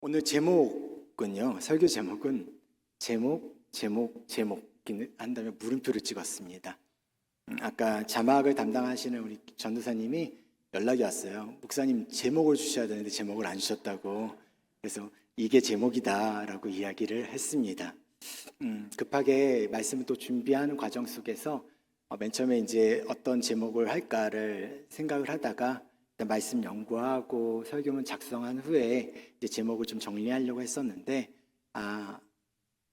오늘 제목은요, 설교 제목은 제목 한 다음에 물음표를 찍었습니다. 아까 자막을 담당하시는 우리 전도사님이 연락이 왔어요. 목사님 제목을 주셔야 되는데 제목을 안 주셨다고. 그래서 이게 제목이다라고 이야기를 했습니다. 급하게 말씀을 또 준비하는 과정 속에서 맨 처음에 이제 어떤 제목을 할까를 생각을 하다가 말씀 연구하고 설교문 작성한 후에 이제 제목을 좀 정리하려고 했었는데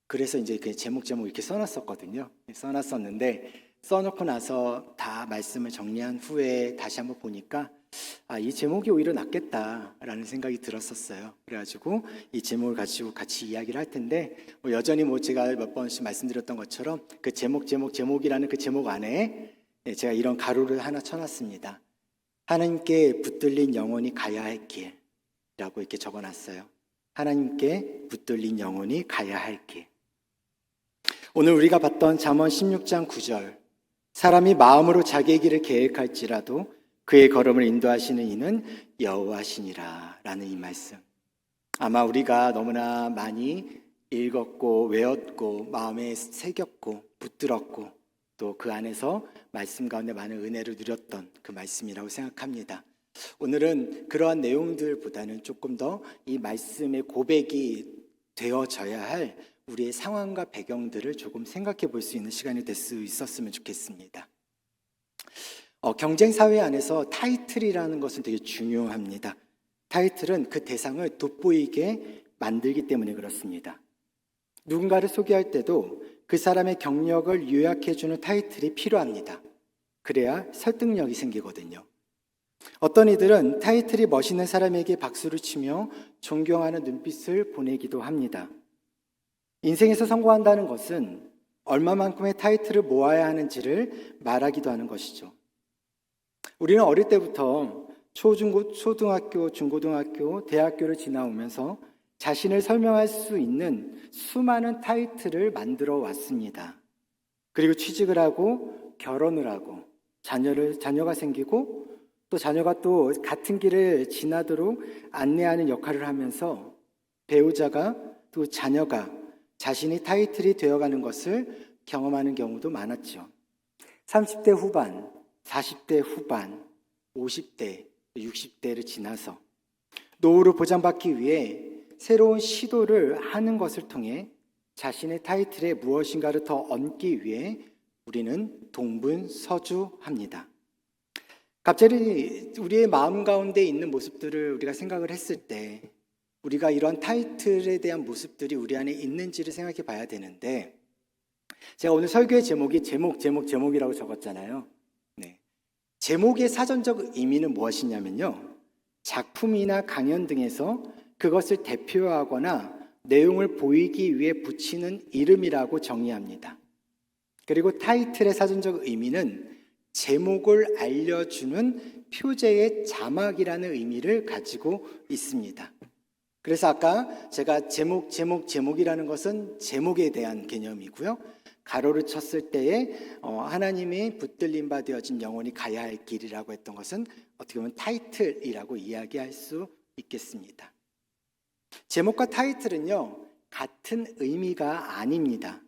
그래서 이제 그 제목 이렇게 써놨었거든요. 써놨었는데 써놓고 나서 다 말씀을 정리한 후에 다시 한번 보니까 이 제목이 오히려 낫겠다라는 생각이 들었었어요. 그래가지고 이 제목을 가지고 같이 이야기를 할 텐데 여전히 제가 몇 번씩 말씀드렸던 것처럼 그 제목이라는 그 제목 안에 제가 이런 가로를 하나 쳐놨습니다. 하나님께 붙들린 영혼이 가야 할 길이라고 이렇게 적어놨어요. 하나님께 붙들린 영혼이 가야 할 길. 오늘 우리가 봤던 잠언 16장 9절, 사람이 마음으로 자기의 길을 계획할지라도 그의 걸음을 인도하시는 이는 여호와시니라 라는 이 말씀. 아마 우리가 너무나 많이 읽었고 외웠고 마음에 새겼고 붙들었고 또 그 안에서 말씀 가운데 많은 은혜를 누렸던 그 말씀이라고 생각합니다. 오늘은 그러한 내용들보다는 조금 더 이 말씀의 고백이 되어져야 할 우리의 상황과 배경들을 조금 생각해 볼 수 있는 시간이 될 수 있었으면 좋겠습니다. 경쟁 사회 안에서 타이틀이라는 것은 되게 중요합니다. 타이틀은 그 대상을 돋보이게 만들기 때문에 그렇습니다. 누군가를 소개할 때도 그 사람의 경력을 요약해주는 타이틀이 필요합니다. 그래야 설득력이 생기거든요. 어떤 이들은 타이틀이 멋있는 사람에게 박수를 치며 존경하는 눈빛을 보내기도 합니다. 인생에서 성공한다는 것은 얼마만큼의 타이틀을 모아야 하는지를 말하기도 하는 것이죠. 우리는 어릴 때부터 초등학교, 중고등학교, 대학교를 지나오면서 자신을 설명할 수 있는 수많은 타이틀을 만들어 왔습니다. 그리고 취직을 하고 결혼을 하고 자녀가 생기고 또 자녀가 또 같은 길을 지나도록 안내하는 역할을 하면서 배우자가 또 자녀가 자신이 타이틀이 되어가는 것을 경험하는 경우도 많았죠. 30대 후반, 40대 후반, 50대, 60대를 지나서 노후를 보장받기 위해 새로운 시도를 하는 것을 통해 자신의 타이틀에 무엇인가를 더 얹기 위해 우리는 동분서주합니다. 갑자기 우리의 마음 가운데 있는 모습들을 우리가 생각을 했을 때 우리가 이런 타이틀에 대한 모습들이 우리 안에 있는지를 생각해 봐야 되는데 제가 오늘 설교의 제목이 제목이라고 적었잖아요. 네. 제목의 사전적 의미는 무엇이냐면요. 작품이나 강연 등에서 그것을 대표하거나 내용을 보이기 위해 붙이는 이름이라고 정의합니다. 그리고 타이틀의 사전적 의미는 제목을 알려주는 표제의 자막이라는 의미를 가지고 있습니다. 그래서 아까 제가 제목이라는 것은 제목에 대한 개념이고요. 가로를 쳤을 때에 하나님이 붙들림 바 되어진 영혼이 가야 할 길이라고 했던 것은 어떻게 보면 타이틀이라고 이야기할 수 있겠습니다. 제목과 타이틀은요, 같은 의미가 아닙니다.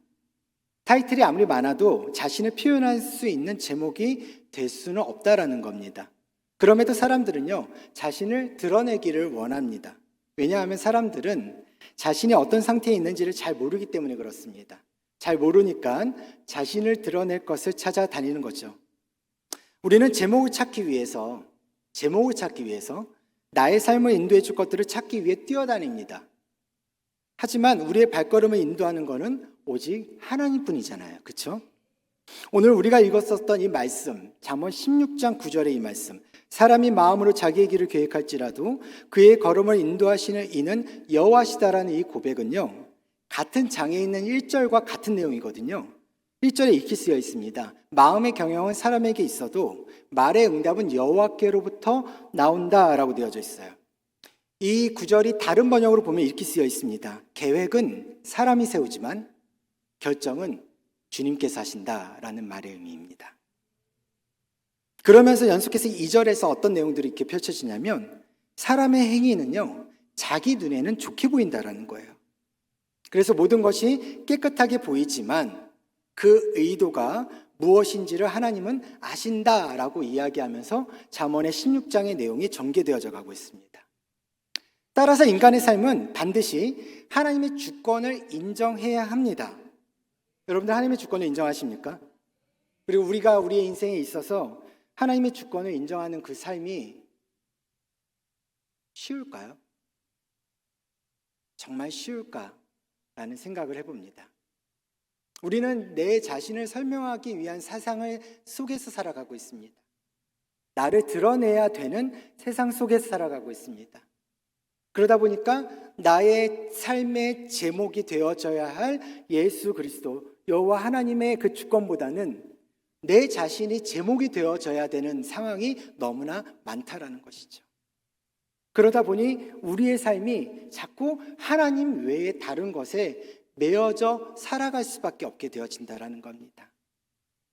타이틀이 아무리 많아도 자신을 표현할 수 있는 제목이 될 수는 없다라는 겁니다. 그럼에도 사람들은요, 자신을 드러내기를 원합니다. 왜냐하면 사람들은 자신이 어떤 상태에 있는지를 잘 모르기 때문에 그렇습니다. 잘 모르니까 자신을 드러낼 것을 찾아다니는 거죠. 우리는 제목을 찾기 위해서 나의 삶을 인도해 줄 것들을 찾기 위해 뛰어다닙니다. 하지만 우리의 발걸음을 인도하는 것은 오직 하나님뿐이잖아요. 그렇죠? 오늘 우리가 읽었었던 이 말씀, 잠언 16장 9절의 이 말씀, 사람이 마음으로 자기의 길을 계획할지라도 그의 걸음을 인도하시는 이는 여호와시다라는 이 고백은요, 같은 장에 있는 1절과 같은 내용이거든요. 1절에 이렇게 쓰여 있습니다. 마음의 경영은 사람에게 있어도 말의 응답은 여호와께로부터 나온다라고 되어져 있어요. 이 구절이 다른 번역으로 보면 이렇게 쓰여 있습니다. 계획은 사람이 세우지만 결정은 주님께서 하신다라는 말의 의미입니다. 그러면서 연속해서 2절에서 어떤 내용들이 이렇게 펼쳐지냐면 사람의 행위는요, 자기 눈에는 좋게 보인다라는 거예요. 그래서 모든 것이 깨끗하게 보이지만 그 의도가 무엇인지를 하나님은 아신다라고 이야기하면서 잠언의 16장의 내용이 전개되어져 가고 있습니다. 따라서 인간의 삶은 반드시 하나님의 주권을 인정해야 합니다. 여러분들 하나님의 주권을 인정하십니까? 그리고 우리가 우리의 인생에 있어서 하나님의 주권을 인정하는 그 삶이 쉬울까요? 정말 쉬울까라는 생각을 해봅니다. 우리는 내 자신을 설명하기 위한 사상을 속에서 살아가고 있습니다. 나를 드러내야 되는 세상 속에서 살아가고 있습니다. 그러다 보니까 나의 삶의 제목이 되어져야 할 예수 그리스도, 여호와 하나님의 그 주권보다는 내 자신이 제목이 되어져야 되는 상황이 너무나 많다라는 것이죠. 그러다 보니 우리의 삶이 자꾸 하나님 외에 다른 것에 매어져 살아갈 수밖에 없게 되어진다라는 겁니다.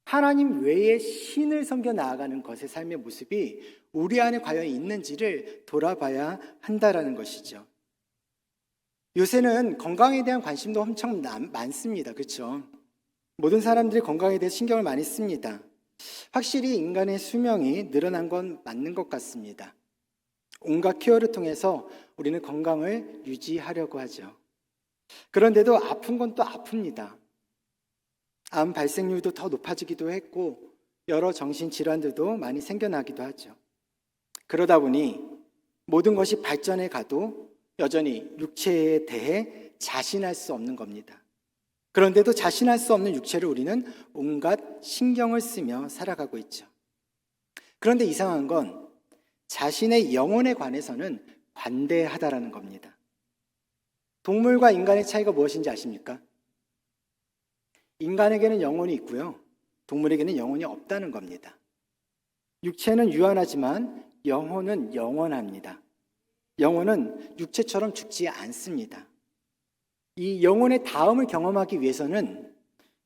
하나님 외에 신을 섬겨 나아가는 것의 삶의 모습이 우리 안에 과연 있는지를 돌아봐야 한다라는 것이죠. 요새는 건강에 대한 관심도 엄청 많습니다. 그렇죠? 모든 사람들이 건강에 대해 신경을 많이 씁니다. 확실히 인간의 수명이 늘어난 건 맞는 것 같습니다. 온갖 케어를 통해서 우리는 건강을 유지하려고 하죠. 그런데도 아픈 건 또 아픕니다. 암 발생률도 더 높아지기도 했고 여러 정신질환들도 많이 생겨나기도 하죠. 그러다 보니 모든 것이 발전해 가도 여전히 육체에 대해 자신할 수 없는 겁니다. 그런데도 자신할 수 없는 육체를 우리는 온갖 신경을 쓰며 살아가고 있죠. 그런데 이상한 건 자신의 영혼에 관해서는 관대하다라는 겁니다. 동물과 인간의 차이가 무엇인지 아십니까? 인간에게는 영혼이 있고요. 동물에게는 영혼이 없다는 겁니다. 육체는 유한하지만 영혼은 영원합니다. 영혼은 육체처럼 죽지 않습니다. 이 영혼의 다음을 경험하기 위해서는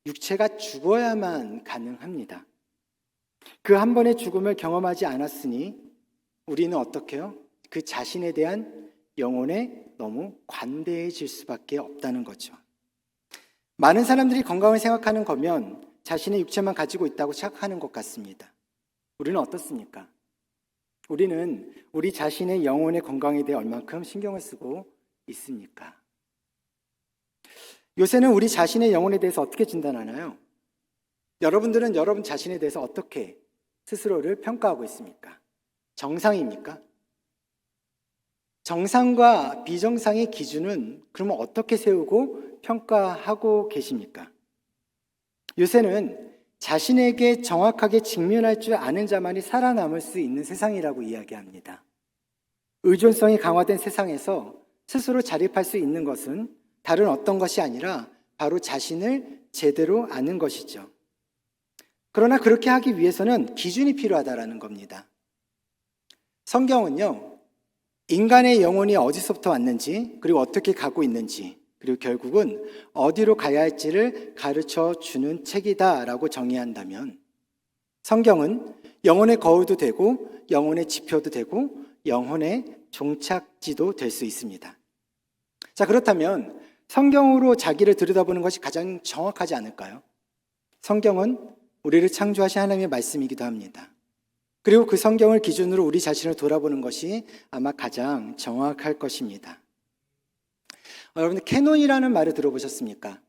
육체가 죽어야만 가능합니다. 그 한 번의 죽음을 경험하지 않았으니 우리는 어떻게 해요? 그 자신에 대한 영혼에 너무 관대해질 수밖에 없다는 거죠. 많은 사람들이 건강을 생각하는 거면 자신의 육체만 가지고 있다고 생각하는 것 같습니다. 우리는 어떻습니까? 우리는 우리 자신의 영혼의 건강에 대해 얼만큼 신경을 쓰고 있습니까? 요새는 우리 자신의 영혼에 대해서 어떻게 진단하나요? 여러분들은 여러분 자신에 대해서 어떻게 스스로를 평가하고 있습니까? 정상입니까? 정상과 비정상의 기준은 그러면 어떻게 세우고 평가하고 계십니까? 요새는 자신에게 정확하게 직면할 줄 아는 자만이 살아남을 수 있는 세상이라고 이야기합니다. 의존성이 강화된 세상에서 스스로 자립할 수 있는 것은 다른 어떤 것이 아니라 바로 자신을 제대로 아는 것이죠. 그러나 그렇게 하기 위해서는 기준이 필요하다라는 겁니다. 성경은요, 인간의 영혼이 어디서부터 왔는지, 그리고 어떻게 가고 있는지, 그리고 결국은 어디로 가야 할지를 가르쳐 주는 책이다라고 정의한다면 성경은 영혼의 거울도 되고 영혼의 지표도 되고 영혼의 종착지도 될 수 있습니다. 자, 그렇다면 성경으로 자기를 들여다보는 것이 가장 정확하지 않을까요? 성경은 우리를 창조하신 하나님의 말씀이기도 합니다. 그리고 그 성경을 기준으로 우리 자신을 돌아보는 것이 아마 가장 정확할 것입니다. 여러분들 캐논이라는 말을 들어보셨습니까?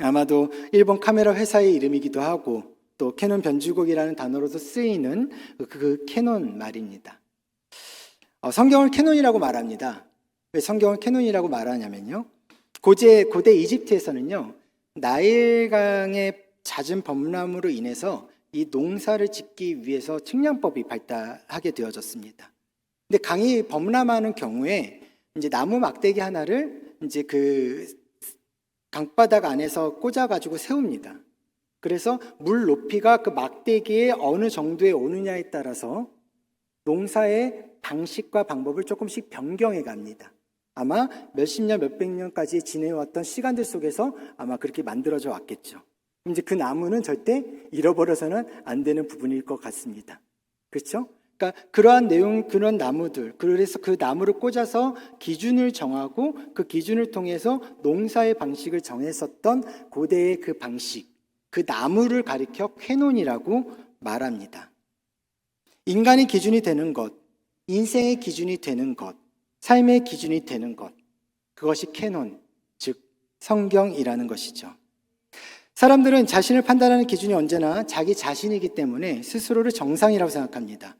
아마도 일본 카메라 회사의 이름이기도 하고 또 캐논 변주곡이라는 단어로도 쓰이는 그 캐논 말입니다. 성경을 캐논이라고 말합니다. 왜 성경을 캐논이라고 말하냐면요, 고대 이집트에서는요, 나일강의 잦은 범람으로 인해서 이 농사를 짓기 위해서 측량법이 발달하게 되어졌습니다. 근데 강이 범람하는 경우에 이제 나무 막대기 하나를 이제 그 강바닥 안에서 꽂아가지고 세웁니다. 그래서 물 높이가 그 막대기에 어느 정도에 오느냐에 따라서 농사의 방식과 방법을 조금씩 변경해 갑니다. 아마 몇십 년, 몇백 년까지 지내왔던 시간들 속에서 아마 그렇게 만들어져 왔겠죠. 이제 그 나무는 절대 잃어버려서는 안 되는 부분일 것 같습니다. 그렇죠? 그러니까 그러한 내용, 그런 나무들, 그래서 그 나무를 꽂아서 기준을 정하고 그 기준을 통해서 농사의 방식을 정했었던 고대의 그 방식, 그 나무를 가리켜 캐논이라고 말합니다. 인간의 기준이 되는 것, 인생의 기준이 되는 것, 삶의 기준이 되는 것, 그것이 캐논, 즉 성경이라는 것이죠. 사람들은 자신을 판단하는 기준이 언제나 자기 자신이기 때문에 스스로를 정상이라고 생각합니다.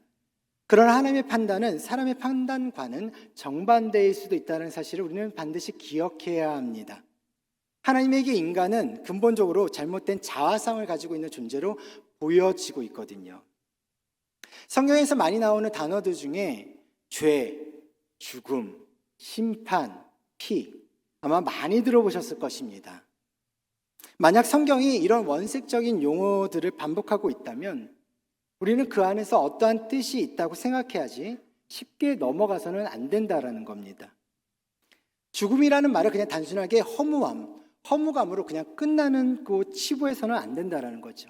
그러나 하나님의 판단은 사람의 판단과는 정반대일 수도 있다는 사실을 우리는 반드시 기억해야 합니다. 하나님에게 인간은 근본적으로 잘못된 자아상을 가지고 있는 존재로 보여지고 있거든요. 성경에서 많이 나오는 단어들 중에 죄, 죽음, 심판, 피 아마 많이 들어보셨을 것입니다. 만약 성경이 이런 원색적인 용어들을 반복하고 있다면 우리는 그 안에서 어떠한 뜻이 있다고 생각해야지 쉽게 넘어가서는 안 된다라는 겁니다. 죽음이라는 말을 그냥 단순하게 허무감으로 그냥 끝나는 그 치부해서는 안 된다라는 거죠.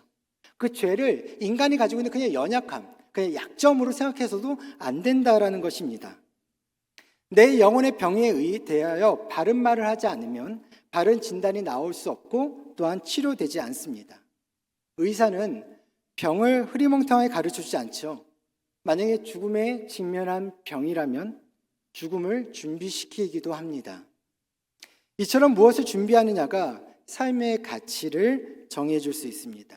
그 죄를 인간이 가지고 있는 그냥 연약함, 그냥 약점으로 생각해서도 안 된다라는 것입니다. 내 영혼의 병에 대하여 바른 말을 하지 않으면 바른 진단이 나올 수 없고 또한 치료되지 않습니다. 의사는 병을 흐리멍텅하게 가르쳐주지 않죠. 만약에 죽음에 직면한 병이라면 죽음을 준비시키기도 합니다. 이처럼 무엇을 준비하느냐가 삶의 가치를 정해줄 수 있습니다.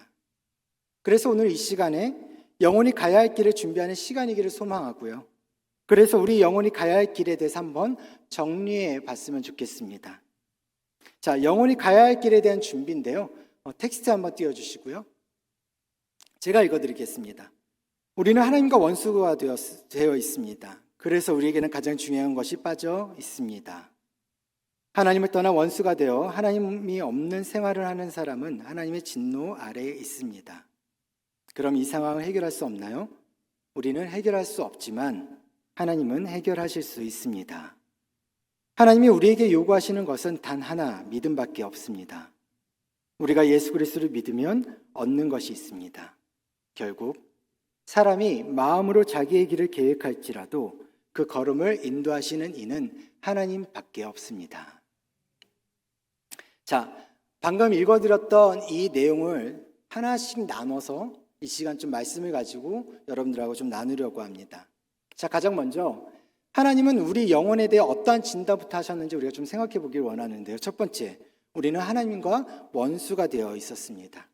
그래서 오늘 이 시간에 영혼이 가야 할 길을 준비하는 시간이기를 소망하고요. 그래서 우리 영혼이 가야 할 길에 대해서 한번 정리해 봤으면 좋겠습니다. 자, 영혼이 가야 할 길에 대한 준비인데요. 텍스트 한번 띄워주시고요. 제가 읽어드리겠습니다. 우리는 하나님과 원수가 되어 있습니다. 그래서 우리에게는 가장 중요한 것이 빠져 있습니다. 하나님을 떠나 원수가 되어 하나님이 없는 생활을 하는 사람은 하나님의 진노 아래에 있습니다. 그럼 이 상황을 해결할 수 없나요? 우리는 해결할 수 없지만 하나님은 해결하실 수 있습니다. 하나님이 우리에게 요구하시는 것은 단 하나, 믿음밖에 없습니다. 우리가 예수 그리스도를 믿으면 얻는 것이 있습니다. 결국 사람이 마음으로 자기의 길을 계획할지라도 그 걸음을 인도하시는 이는 하나님밖에 없습니다. 자, 방금 읽어드렸던 이 내용을 하나씩 나눠서 이 시간 좀 말씀을 가지고 여러분들하고 좀 나누려고 합니다. 자, 가장 먼저 하나님은 우리 영혼에 대해 어떠한 진단부터 하셨는지 우리가 좀 생각해 보길 원하는데요. 첫 번째, 우리는 하나님과 원수가 되어 있었습니다.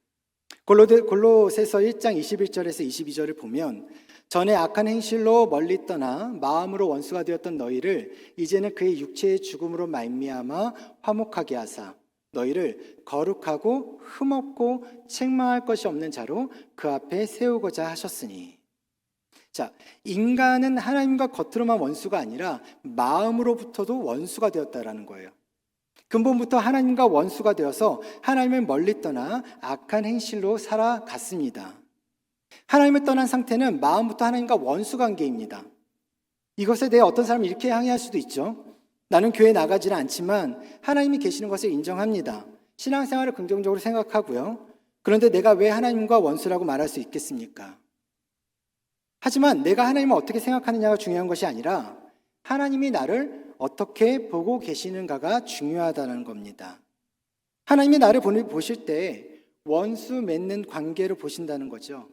골로새서 1장 21절에서 22절을 보면 전에 악한 행실로 멀리 떠나 마음으로 원수가 되었던 너희를 이제는 그의 육체의 죽음으로 말미암아 화목하게 하사 너희를 거룩하고 흠없고 책망할 것이 없는 자로 그 앞에 세우고자 하셨으니. 자, 인간은 하나님과 겉으로만 원수가 아니라 마음으로부터도 원수가 되었다라는 거예요. 근본부터 하나님과 원수가 되어서 하나님을 멀리 떠나 악한 행실로 살아갔습니다. 하나님을 떠난 상태는 마음부터 하나님과 원수 관계입니다. 이것에 대해 어떤 사람은 이렇게 항의할 수도 있죠. 나는 교회에 나가지는 않지만 하나님이 계시는 것을 인정합니다. 신앙생활을 긍정적으로 생각하고요. 그런데 내가 왜 하나님과 원수라고 말할 수 있겠습니까? 하지만 내가 하나님을 어떻게 생각하느냐가 중요한 것이 아니라 하나님이 나를 어떻게 보고 계시는가가 중요하다는 겁니다. 하나님이 나를 보실 때 원수 맺는 관계로 보신다는 거죠.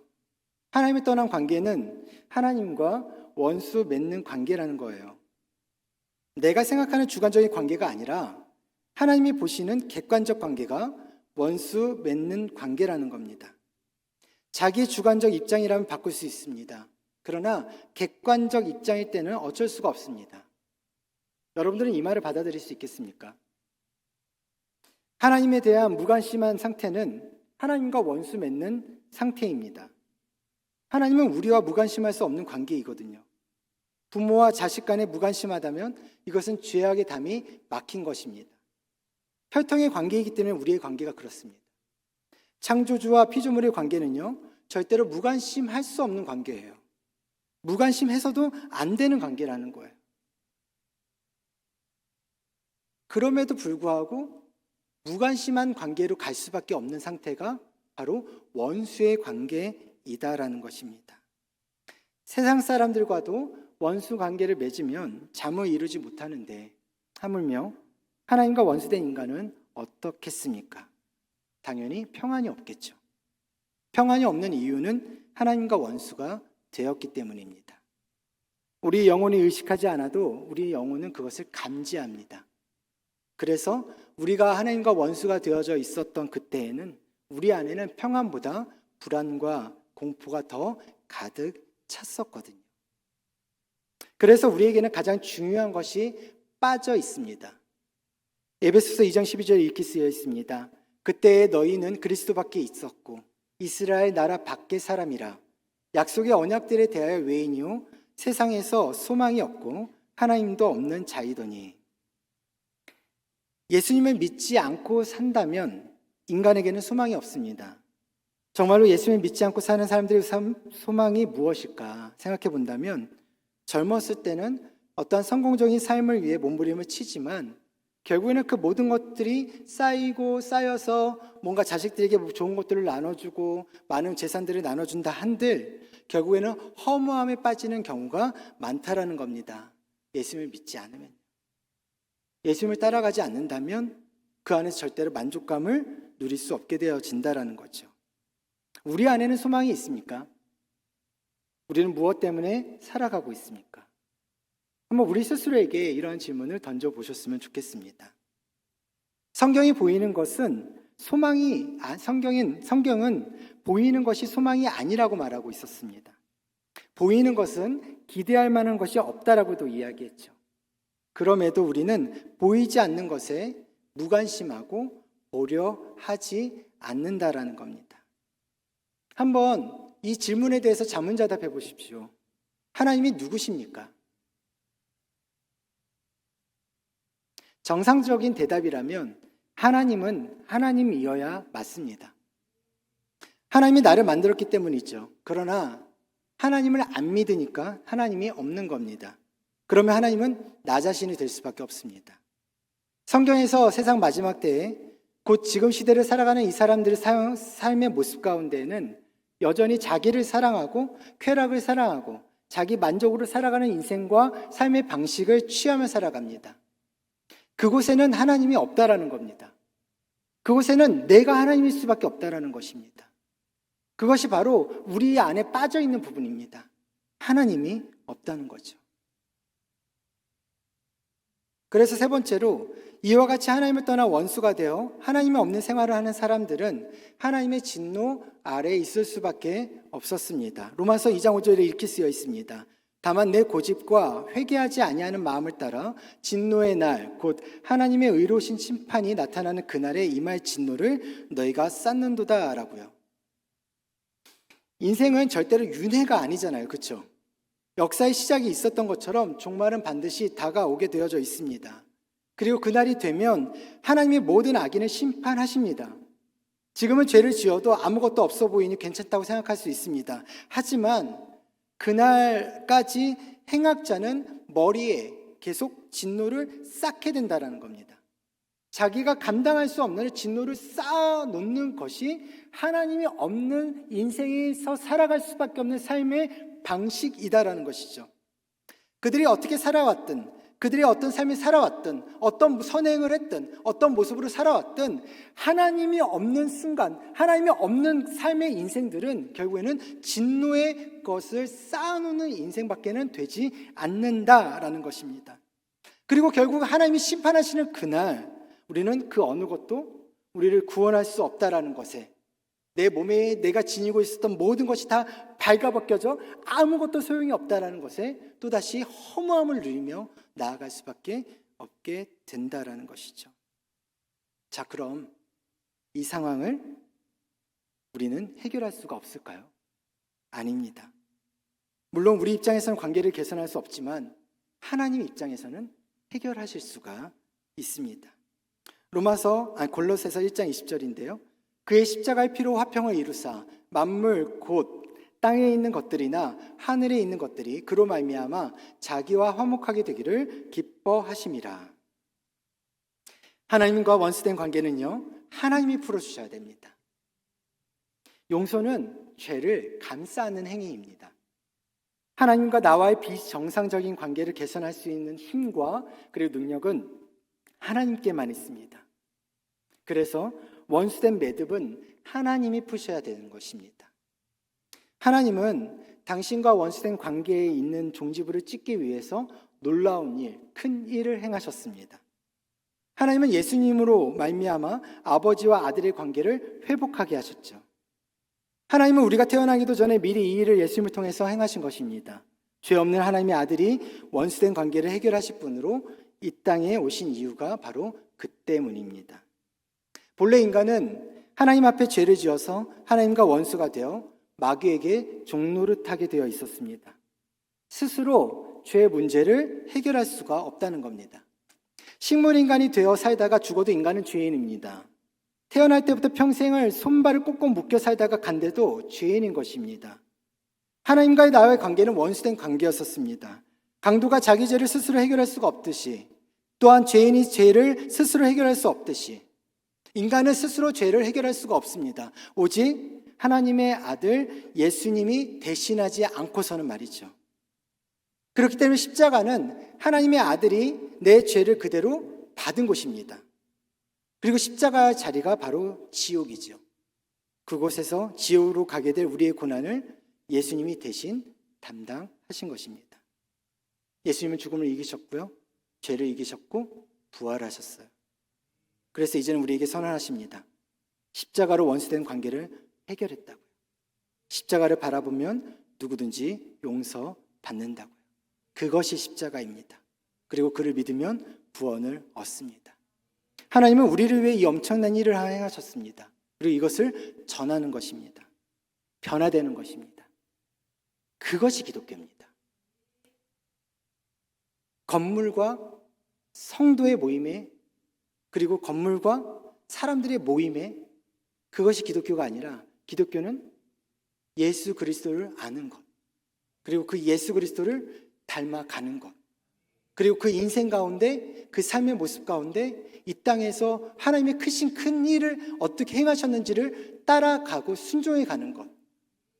하나님을 떠난 관계는 하나님과 원수 맺는 관계라는 거예요. 내가 생각하는 주관적인 관계가 아니라 하나님이 보시는 객관적 관계가 원수 맺는 관계라는 겁니다. 자기 주관적 입장이라면 바꿀 수 있습니다. 그러나 객관적 입장일 때는 어쩔 수가 없습니다. 여러분들은 이 말을 받아들일 수 있겠습니까? 하나님에 대한 무관심한 상태는 하나님과 원수 맺는 상태입니다. 하나님은 우리와 무관심할 수 없는 관계이거든요. 부모와 자식 간에 무관심하다면 이것은 죄악의 담이 막힌 것입니다. 혈통의 관계이기 때문에 우리의 관계가 그렇습니다. 창조주와 피조물의 관계는요, 절대로 무관심할 수 없는 관계예요. 무관심해서도 안 되는 관계라는 거예요. 그럼에도 불구하고 무관심한 관계로 갈 수밖에 없는 상태가 바로 원수의 관계이다라는 것입니다. 세상 사람들과도 원수 관계를 맺으면 잠을 이루지 못하는데 하물며 하나님과 원수된 인간은 어떻겠습니까? 당연히 평안이 없겠죠. 평안이 없는 이유는 하나님과 원수가 되었기 때문입니다. 우리 영혼이 의식하지 않아도 우리 영혼은 그것을 감지합니다. 그래서 우리가 하나님과 원수가 되어져 있었던 그때에는 우리 안에는 평안보다 불안과 공포가 더 가득 찼었거든요. 그래서 우리에게는 가장 중요한 것이 빠져 있습니다. 에베소서 2장 12절에 이렇게 쓰여 있습니다. 그때에 너희는 그리스도 밖에 있었고 이스라엘 나라 밖의 사람이라 약속의 언약들에 대하여 외인이요 세상에서 소망이 없고 하나님도 없는 자이더니. 예수님을 믿지 않고 산다면 인간에게는 소망이 없습니다. 정말로 예수님을 믿지 않고 사는 사람들의 소망이 무엇일까 생각해 본다면 젊었을 때는 어떠한 성공적인 삶을 위해 몸부림을 치지만 결국에는 그 모든 것들이 쌓이고 쌓여서 뭔가 자식들에게 좋은 것들을 나눠주고 많은 재산들을 나눠준다 한들 결국에는 허무함에 빠지는 경우가 많다라는 겁니다. 예수님을 믿지 않으면. 예수님을 따라가지 않는다면 그 안에서 절대로 만족감을 누릴 수 없게 되어진다라는 거죠. 우리 안에는 소망이 있습니까? 우리는 무엇 때문에 살아가고 있습니까? 한번 우리 스스로에게 이런 질문을 던져보셨으면 좋겠습니다. 성경이 보이는 것은 성경은 보이는 것이 소망이 아니라고 말하고 있었습니다. 보이는 것은 기대할 만한 것이 없다라고도 이야기했죠. 그럼에도 우리는 보이지 않는 것에 무관심하고 고려하지 않는다라는 겁니다. 한번 이 질문에 대해서 자문자답해 보십시오. 하나님이 누구십니까? 정상적인 대답이라면 하나님은 하나님이어야 맞습니다. 하나님이 나를 만들었기 때문이죠. 그러나 하나님을 안 믿으니까 하나님이 없는 겁니다. 그러면 하나님은 나 자신이 될 수밖에 없습니다. 성경에서 세상 마지막 때에 곧 지금 시대를 살아가는 이 사람들의 삶의 모습 가운데에는 여전히 자기를 사랑하고 쾌락을 사랑하고 자기 만족으로 살아가는 인생과 삶의 방식을 취하며 살아갑니다. 그곳에는 하나님이 없다라는 겁니다. 그곳에는 내가 하나님일 수밖에 없다라는 것입니다. 그것이 바로 우리 안에 빠져 있는 부분입니다. 하나님이 없다는 거죠. 그래서 세 번째로 이와 같이 하나님을 떠나 원수가 되어 하나님이 없는 생활을 하는 사람들은 하나님의 진노 아래에 있을 수밖에 없었습니다. 로마서 2장 5절에 이렇게 쓰여 있습니다. 다만 내 고집과 회개하지 아니하는 마음을 따라 진노의 날 곧 하나님의 의로우신 심판이 나타나는 그날에 임할 진노를 너희가 쌓는도다 라고요. 인생은 절대로 윤회가 아니잖아요. 그렇죠? 역사의 시작이 있었던 것처럼 종말은 반드시 다가오게 되어져 있습니다. 그리고 그날이 되면 하나님이 모든 악인을 심판하십니다. 지금은 죄를 지어도 아무것도 없어 보이니 괜찮다고 생각할 수 있습니다. 하지만 그날까지 행악자는 머리에 계속 진노를 쌓게 된다는 겁니다. 자기가 감당할 수 없는 진노를 쌓아놓는 것이 하나님이 없는 인생에서 살아갈 수밖에 없는 삶의 방식이다라는 것이죠. 그들이 어떻게 살아왔든 그들이 어떤 삶을 살아왔든 어떤 선행을 했든 어떤 모습으로 살아왔든 하나님이 없는 순간 하나님이 없는 삶의 인생들은 결국에는 진노의 것을 쌓아놓는 인생밖에는 되지 않는다라는 것입니다. 그리고 결국 하나님이 심판하시는 그날 우리는 그 어느 것도 우리를 구원할 수 없다라는 것에 내 몸에 내가 지니고 있었던 모든 것이 다 발가벗겨져 아무것도 소용이 없다라는 것에 또다시 허무함을 누리며 나아갈 수밖에 없게 된다라는 것이죠. 자, 그럼 이 상황을 우리는 해결할 수가 없을까요? 아닙니다. 물론 우리 입장에서는 관계를 개선할 수 없지만 하나님 입장에서는 해결하실 수가 있습니다. 골로새서 1장 20절인데요. 그의 십자가의 피로 화평을 이루사 만물 곧 땅에 있는 것들이나 하늘에 있는 것들이 그로 말미암아 자기와 화목하게 되기를 기뻐하심이라. 하나님과 원수된 관계는요, 하나님이 풀어주셔야 됩니다. 용서는 죄를 감싸는 행위입니다. 하나님과 나와의 비정상적인 관계를 개선할 수 있는 힘과 그리고 능력은 하나님께만 있습니다. 그래서 원수된 매듭은 하나님이 푸셔야 되는 것입니다. 하나님은 당신과 원수된 관계에 있는 종지부를 찍기 위해서 놀라운 일, 큰 일을 행하셨습니다. 하나님은 예수님으로 말미암아 아버지와 아들의 관계를 회복하게 하셨죠. 하나님은 우리가 태어나기도 전에 미리 이 일을 예수님을 통해서 행하신 것입니다. 죄 없는 하나님의 아들이 원수된 관계를 해결하실 분으로 이 땅에 오신 이유가 바로 그 때문입니다. 본래 인간은 하나님 앞에 죄를 지어서 하나님과 원수가 되어 마귀에게 종노릇하게 되어 있었습니다. 스스로 죄의 문제를 해결할 수가 없다는 겁니다. 식물인간이 되어 살다가 죽어도 인간은 죄인입니다. 태어날 때부터 평생을 손발을 꼭꼭 묶여 살다가 간데도 죄인인 것입니다. 하나님과의 나와의 관계는 원수된 관계였었습니다. 강도가 자기 죄를 스스로 해결할 수가 없듯이, 또한 죄인이 죄를 스스로 해결할 수 없듯이 인간은 스스로 죄를 해결할 수가 없습니다. 오직 하나님의 아들 예수님이 대신하지 않고서는 말이죠. 그렇기 때문에 십자가는 하나님의 아들이 내 죄를 그대로 받은 곳입니다. 그리고 십자가의 자리가 바로 지옥이죠. 그곳에서 지옥으로 가게 될 우리의 고난을 예수님이 대신 담당하신 것입니다. 예수님은 죽음을 이기셨고요, 죄를 이기셨고 부활하셨어요. 그래서 이제는 우리에게 선언하십니다. 십자가로 원수된 관계를 해결했다고요. 십자가를 바라보면 누구든지 용서받는다고요. 그것이 십자가입니다. 그리고 그를 믿으면 구원을 얻습니다. 하나님은 우리를 위해 이 엄청난 일을 행하셨습니다. 그리고 이것을 전하는 것입니다. 변화되는 것입니다. 그것이 기독교입니다. 건물과 성도의 모임에, 그리고 건물과 사람들의 모임에, 그것이 기독교가 아니라 기독교는 예수 그리스도를 아는 것, 그리고 그 예수 그리스도를 닮아가는 것, 그리고 그 인생 가운데, 그 삶의 모습 가운데 이 땅에서 하나님의 크신 큰 일을 어떻게 행하셨는지를 따라가고 순종해 가는 것,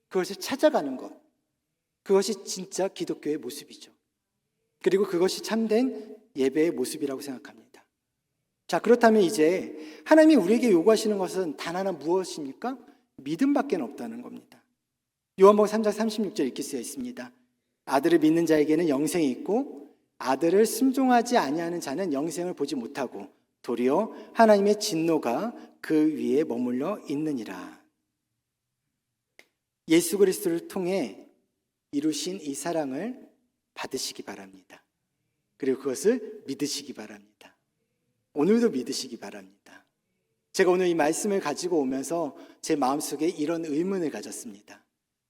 그것을 찾아가는 것, 그것이 진짜 기독교의 모습이죠. 그리고 그것이 참된 예배의 모습이라고 생각합니다. 자, 그렇다면 이제 하나님이 우리에게 요구하시는 것은 단 하나 무엇입니까? 믿음밖에 없다는 겁니다. 요한복음 3장 36절 이렇게 쓰여 있습니다. 아들을 믿는 자에게는 영생이 있고 아들을 순종하지 아니하는 자는 영생을 보지 못하고 도리어 하나님의 진노가 그 위에 머물러 있느니라. 예수 그리스도를 통해 이루신 이 사랑을 받으시기 바랍니다. 그리고 그것을 믿으시기 바랍니다. 오늘도 믿으시기 바랍니다. 제가 오늘 이 말씀을 가지고 오면서 제 마음속에 이런 의문을 가졌습니다.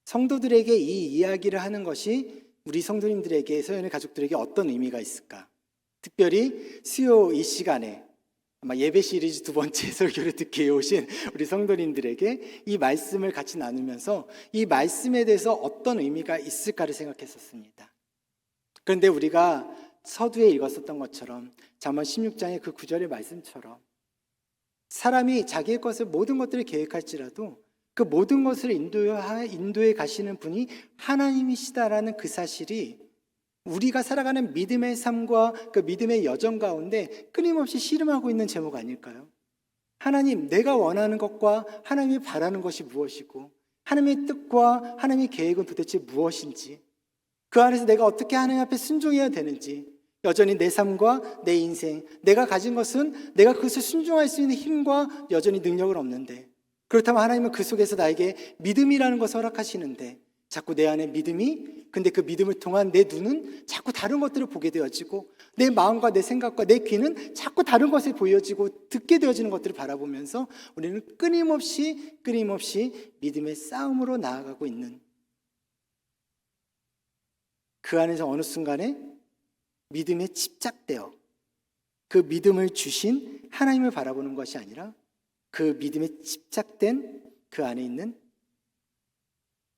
성도들에게 이 이야기를 하는 것이 우리 성도님들에게, 서연의 가족들에게 어떤 의미가 있을까? 특별히 수요 이 시간에 아마 예배 시리즈 2번째 설교를 듣게 오신 우리 성도님들에게 이 말씀을 같이 나누면서 이 말씀에 대해서 어떤 의미가 있을까를 생각했었습니다. 그런데 우리가 서두에 읽었었던 것처럼 잠언 16장의 그 9절의 말씀처럼 사람이 자기의 것을 모든 것들을 계획할지라도 그 모든 것을 인도해 가시는 분이 하나님이시다라는 그 사실이 우리가 살아가는 믿음의 삶과 그 믿음의 여정 가운데 끊임없이 씨름하고 있는 제목 아닐까요? 하나님, 내가 원하는 것과 하나님이 바라는 것이 무엇이고 하나님의 뜻과 하나님의 계획은 도대체 무엇인지, 그 안에서 내가 어떻게 하나님 앞에 순종해야 되는지, 여전히 내 삶과 내 인생, 내가 가진 것은 내가 그것을 순종할 수 있는 힘과 여전히 능력은 없는데, 그렇다면 하나님은 그 속에서 나에게 믿음이라는 것을 허락하시는데 자꾸 내 안에 믿음이, 근데 그 믿음을 통한 내 눈은 자꾸 다른 것들을 보게 되어지고 내 마음과 내 생각과 내 귀는 자꾸 다른 것을 보여지고 듣게 되어지는 것들을 바라보면서 우리는 끊임없이 믿음의 싸움으로 나아가고 있는, 그 안에서 어느 순간에 믿음에 집착되어 그 믿음을 주신 하나님을 바라보는 것이 아니라 그 믿음에 집착된 그 안에 있는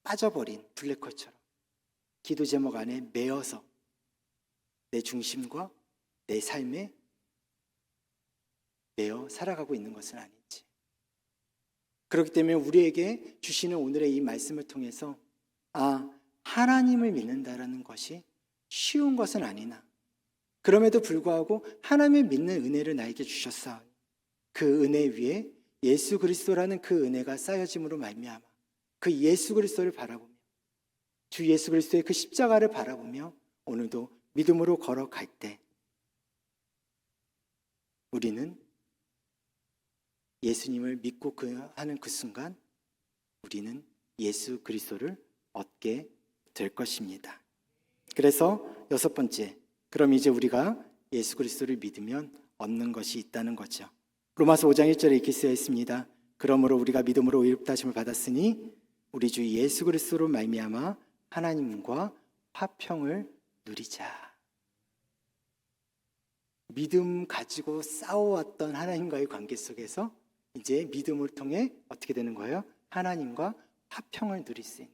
빠져버린 블랙홀처럼 기도 제목 안에 매여서 내 중심과 내 삶에 매여 살아가고 있는 것은 아닌지. 그렇기 때문에 우리에게 주시는 오늘의 이 말씀을 통해서 하나님을 믿는다라는 것이 쉬운 것은 아니나 그럼에도 불구하고 하나님을 믿는 은혜를 나에게 주셨사오니 그 은혜 위에 예수 그리스도라는 그 은혜가 쌓여짐으로 말미암아 그 예수 그리스도를 바라보며 주 예수 그리스도의 그 십자가를 바라보며 오늘도 믿음으로 걸어갈 때 우리는 예수님을 믿고 하는 그 순간 우리는 예수 그리스도를 얻게 될 것입니다. 그래서 6번째, 그럼 이제 우리가 예수 그리스도를 믿으면 얻는 것이 있다는 거죠. 로마서 5장 1절에 이렇게 쓰여 있습니다. 그러므로 우리가 믿음으로 의롭다 하심을 받았으니 우리 주 예수 그리스도로 말미암아 하나님과 화평을 누리자. 믿음 가지고 싸워왔던 하나님과의 관계 속에서 이제 믿음을 통해 어떻게 되는 거예요? 하나님과 화평을 누릴 수 있는,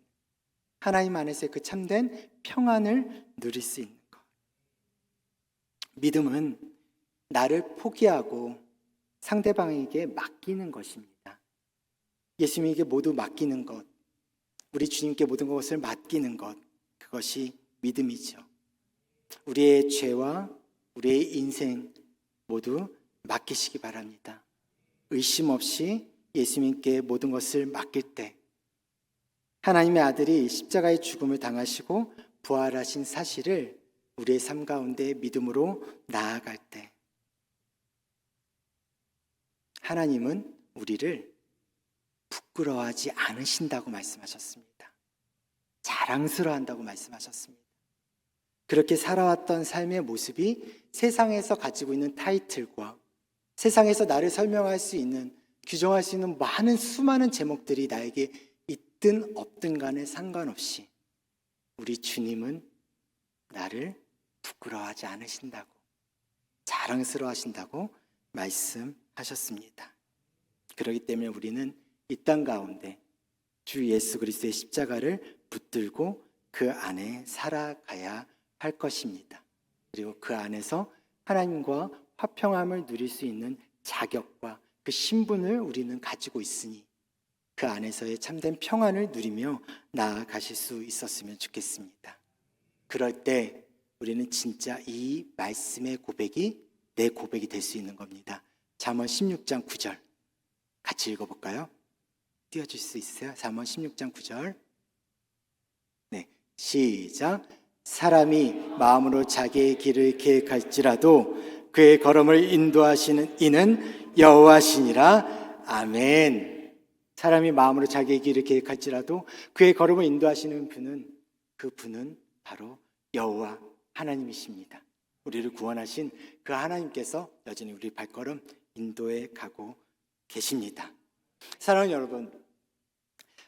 하나님 안에서의 그 참된 평안을 누릴 수 있는 것. 믿음은 나를 포기하고 상대방에게 맡기는 것입니다. 예수님에게 모두 맡기는 것, 우리 주님께 모든 것을 맡기는 것, 그것이 믿음이죠. 우리의 죄와 우리의 인생 모두 맡기시기 바랍니다. 의심 없이 예수님께 모든 것을 맡길 때 하나님의 아들이 십자가의 죽음을 당하시고 부활하신 사실을 우리의 삶 가운데 믿음으로 나아갈 때 하나님은 우리를 부끄러워하지 않으신다고 말씀하셨습니다. 자랑스러워한다고 말씀하셨습니다. 그렇게 살아왔던 삶의 모습이 세상에서 가지고 있는 타이틀과 세상에서 나를 설명할 수 있는, 규정할 수 있는 많은 수많은 제목들이 나에게 있든 없든 간에 상관없이 우리 주님은 나를 부끄러워하지 않으신다고, 자랑스러워하신다고 말씀하셨습니다. 그렇기 때문에 우리는 이 땅 가운데 주 예수 그리스도의 십자가를 붙들고 그 안에 살아가야 할 것입니다. 그리고 그 안에서 하나님과 화평함을 누릴 수 있는 자격과 그 신분을 우리는 가지고 있으니 그 안에서의 참된 평안을 누리며 나아가실 수 있었으면 좋겠습니다. 그럴 때 우리는 진짜 이 말씀의 고백이 내 고백이 될 수 있는 겁니다. 잠언 16장 9절 같이 읽어볼까요? 띄워줄 수 있어요? 잠언 16장 9절. 네, 시작. 사람이 마음으로 자기의 길을 계획할지라도 그의 걸음을 인도하시는 이는 여호와시니라. 아멘. 사람이 마음으로 자기의 길을 계획할지라도 그의 걸음을 인도하시는 분은, 그 분은 바로 여호와 하나님이십니다. 우리를 구원하신 그 하나님께서 여전히 우리 발걸음 인도해 가고 계십니다. 사랑하는 여러분,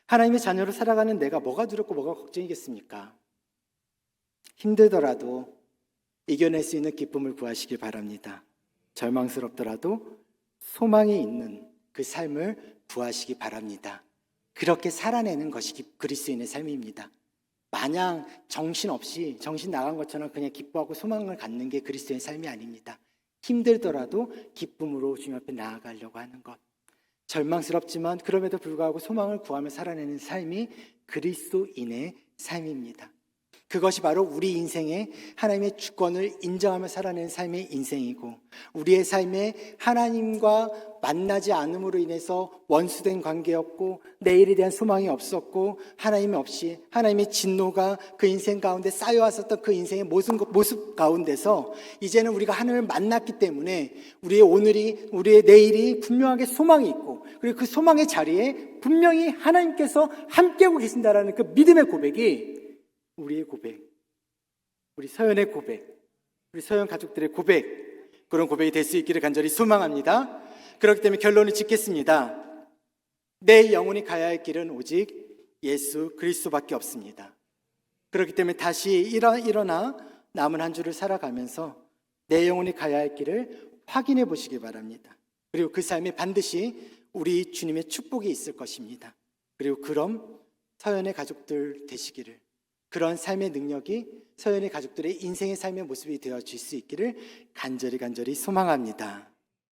하나님의 자녀로 살아가는 내가 뭐가 두렵고 뭐가 걱정이겠습니까? 힘들더라도 이겨낼 수 있는 기쁨을 구하시길 바랍니다. 절망스럽더라도 소망이 있는 그 삶을 구하시기 바랍니다. 그렇게 살아내는 것이 그리스도인의 삶입니다. 마냥 정신 나간 것처럼 그냥 기뻐하고 소망을 갖는 게 그리스도의 삶이 아닙니다. 힘들더라도 기쁨으로 주님 앞에 나아가려고 하는 것, 절망스럽지만 그럼에도 불구하고 소망을 구하며 살아내는 삶이 그리스도인의 삶입니다. 그것이 바로 우리 인생의 하나님의 주권을 인정하며 살아내는 삶의 인생이고, 우리의 삶에 하나님과 만나지 않음으로 인해서 원수된 관계였고 내일에 대한 소망이 없었고 하나님 없이 하나님의 진노가 그 인생 가운데 쌓여왔었던 그 인생의 모습 가운데서 이제는 우리가 하나님을 만났기 때문에 우리의 오늘이, 우리의 내일이 분명하게 소망이 있고, 그리고 그 소망의 자리에 분명히 하나님께서 함께하고 계신다라는 그 믿음의 고백이 우리의 고백, 우리 서연의 고백, 우리 서연 가족들의 고백, 그런 고백이 될 수 있기를 간절히 소망합니다. 그렇기 때문에 결론을 짓겠습니다. 내 영혼이 가야 할 길은 오직 예수 그리스도밖에 없습니다. 그렇기 때문에 다시 일어나 남은 한 주를 살아가면서 내 영혼이 가야 할 길을 확인해 보시기 바랍니다. 그리고 그 삶에 반드시 우리 주님의 축복이 있을 것입니다. 그리고 그럼 서연의 가족들 되시기를, 그런 삶의 능력이 서연의 가족들의 인생의 삶의 모습이 되어질 수 있기를 간절히 소망합니다.